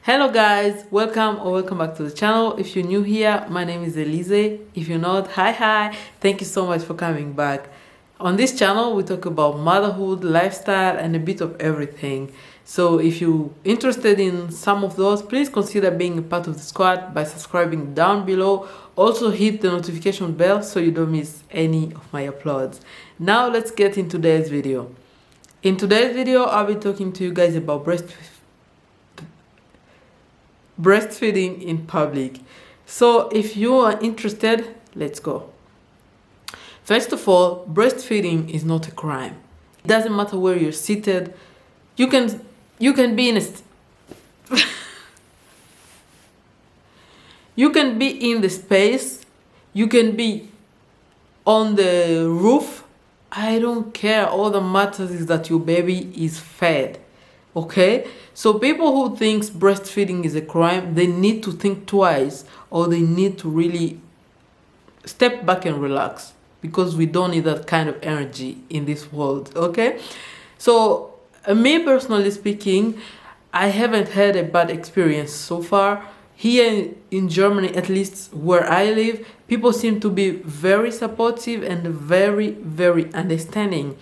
Hello guys, welcome or welcome back to the channel. If you're new here, my name is Elise. If you're not, hi. Thank you so much for coming back. On this channel, we talk about motherhood, lifestyle, and a bit of everything. So if you're interested in some of those, please consider being a part of the squad by subscribing down below. Also hit the notification bell so you don't miss any of my uploads. Now let's get into today's video. In today's video, I'll be talking to you guys about breastfeeding in public. So if you are interested, let's go. First of all, breastfeeding is not a crime. It doesn't matter where you're seated. You can be in a you can be in the space, you can be on the roof. I don't care. All that matters is that your baby is fed. Okay, so people who think breastfeeding is a crime, they need to think twice, or they need to really step back and relax, because we don't need that kind of energy in this world. Okay, so me personally speaking, I haven't had a bad experience so far. Here in Germany, at least where I live, people seem to be very supportive and very understanding.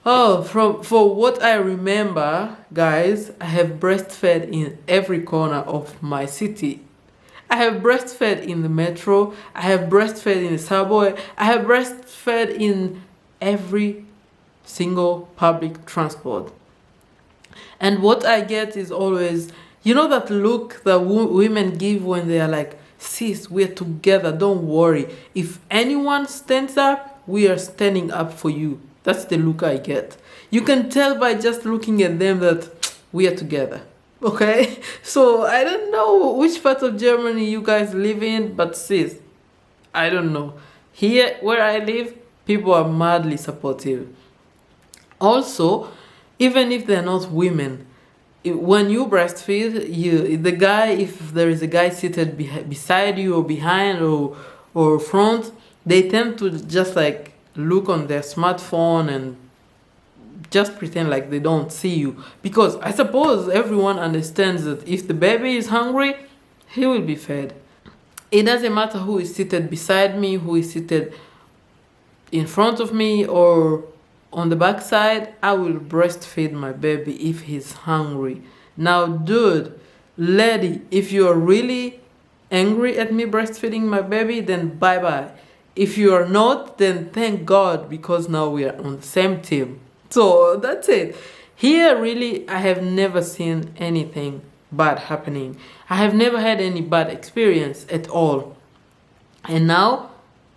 Oh, for what I remember, guys, I have breastfed in every corner of my city. I have breastfed in the metro, I have breastfed in the subway, I have breastfed in every single public transport. And what I get is always, you know, that look that women give when they are like, sis, we're together, don't worry. If anyone stands up, we are standing up for you. That's the look I get. You can tell by just looking at them that we are together. Okay? So I don't know which part of Germany you guys live in, but sis, I don't know. Here where I live, people are madly supportive. Also, even if they're not women, when you breastfeed, the guy, if there is a guy seated beside you or behind or front, they tend to just like look on their smartphone and just pretend like they don't see you, because I suppose everyone understands that if the baby is hungry, he will be fed. It doesn't matter who is seated beside me, who is seated in front of me or on the back side, I will breastfeed my baby if he's hungry. Now, dude, lady, if you're really angry at me breastfeeding my baby, then bye-bye. If you are not, then thank God, because now we are on the same team. So that's it. Here, really, I have never seen anything bad happening. I have never had any bad experience at all. And now,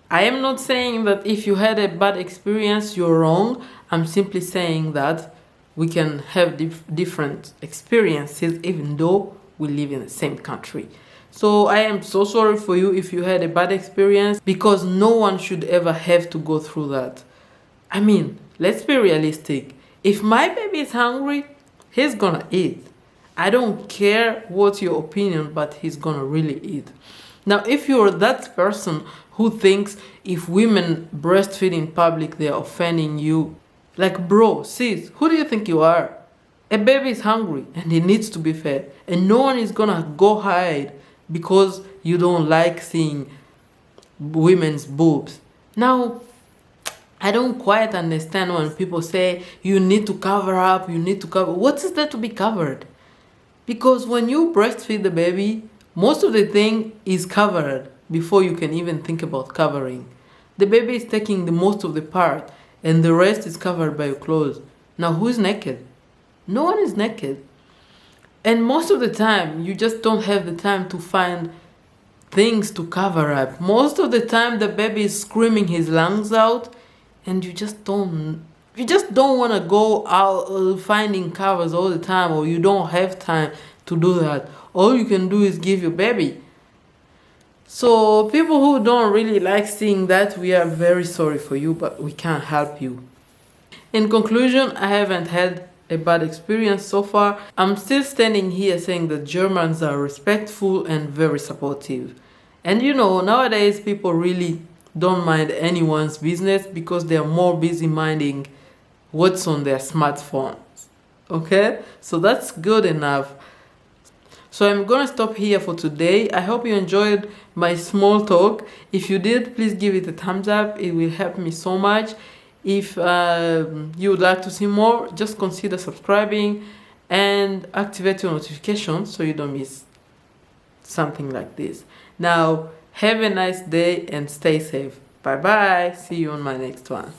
I am not saying that if you had a bad experience, you're wrong. I'm simply saying that we can have different experiences even though we live in the same country. So I am so sorry for you if you had a bad experience, because no one should ever have to go through that. I mean, let's be realistic. If my baby is hungry, he's gonna eat. I don't care what's your opinion, but he's gonna really eat. Now, if you're that person who thinks if women breastfeed in public, they're offending you, like, bro, sis, who do you think you are? A baby is hungry and he needs to be fed, and no one is gonna go hide because you don't like seeing women's boobs. Now, I don't quite understand when people say you need to cover up, you need to cover. What is there to be covered? Because when you breastfeed the baby, most of the thing is covered before you can even think about covering. The baby is taking the most of the part, and the rest is covered by your clothes. Now, who is naked? No one is naked. And most of the time, you just don't have the time to find things to cover up. Most of the time, the baby is screaming his lungs out, and you just don't want to go out finding covers all the time, or you don't have time to do that. All you can do is give your baby. So people who don't really like seeing that, we are very sorry for you, but we can't help you. In conclusion, I haven't had a bad experience so far. I'm still standing here saying that Germans are respectful and very supportive. And you know, nowadays people really don't mind anyone's business because they are more busy minding what's on their smartphones. Okay? So that's good enough. So I'm gonna stop here for today. I hope you enjoyed my small talk. If you did, please give it a thumbs up. It will help me so much. If you would like to see more, just consider subscribing and activate your notifications so you don't miss something like this. Now, have a nice day and stay safe. Bye bye. See you on my next one.